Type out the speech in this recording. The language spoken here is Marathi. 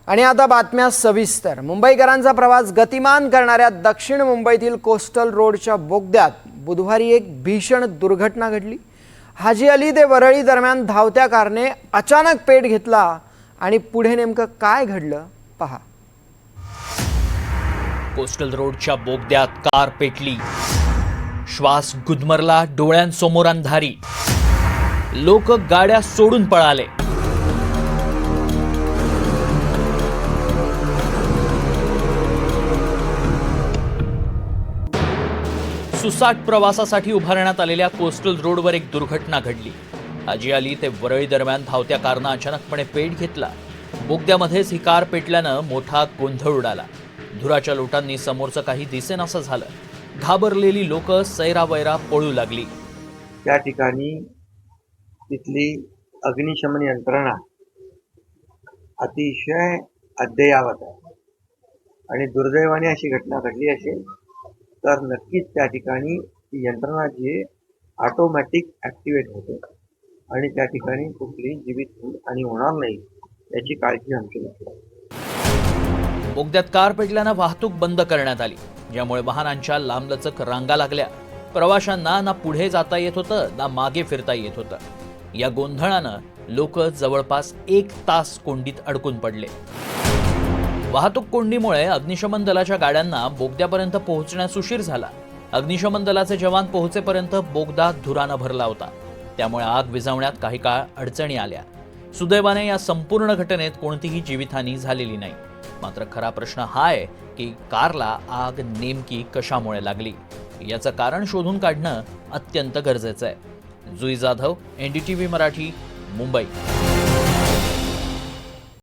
आणि आता बातम्या सविस्तर। मुंबईकरांचा प्रवास गतिमान करणाऱ्या दक्षिण मुंबईतील कोस्टल रोडच्या बोगद्यात बुधवारी एक भीषण दुर्घटना घडली। हाजी अली ते वरळी दरम्यान धावत्या कारने अचानक पेट घेतला आणि पुढे नेमकं काय घडलं पहा। कोस्टल रोडच्या बोगद्यात कार पेटली, श्वास गुदमरला, डोळ्यांसमोर अंधारी, लोक गाड्या सोडून पळाले। सुसाट प्रवासासाठी उभारण्यात आलेल्या कोस्टल रोडवर एक दुर्घटना घडली। हाजी अली ते वरळी दरम्यान धावत्या कारनं अचानकपणे पेट घेतला। बोगद्यामध्येच ही कार पेटल्यानं मोठा गोंधळ उडाला। धुराच्या लोटांनी समोरचं काही दिसेनासं झालं। घाबरलेली लोक सैरावैरा पळू लागली। त्या ठिकाणी तिथली अग्निशमन यंत्रणा अतिशय अद्ययावत आहे आणि दुर्दैवाने अशी घटना घडली असेल तर नक्कीच त्या ठिकाणी यंत्रणा जी ऑटोमॅटिक ॲक्टिवेट होते आणि त्या ठिकाणी कुठलीही जीवितहानी होणार नाही याची काळजी आमची घेतली। बोगद्यात कार पेटल्यानं वाहतूक बंद करण्यात आली, ज्यामुळे वाहनांच्या लांबलचक रांगा लागल्या। प्रवाशांना ना पुढे जाता येत होतं ना मागे फिरता येत होतं। या गोंधळानं लोक जवळपास 1 तास कोंडीत अडकून पडले। वाहतूक कोंडीमुळे अग्निशमन दलाच्या गाड्यांना बोगद्यापर्यंत पोहोचण्यास उशीर झाला। अग्निशमन दलाचे जवान पोहोचेपर्यंत बोगदा धुरानं भरला होता, त्यामुळे आग विझवण्यात काही काळ अडचणी आल्या। सुदैवाने या संपूर्ण घटनेत कोणतीही जीवितहानी झालेली नाही। मात्र खरा प्रश्न हा आहे की कारला आग नेमकी कशामुळे लागली, याचं कारण शोधून काढणं अत्यंत गरजेचं आहे। जुई जाधव, NDTV मराठी, मुंबई।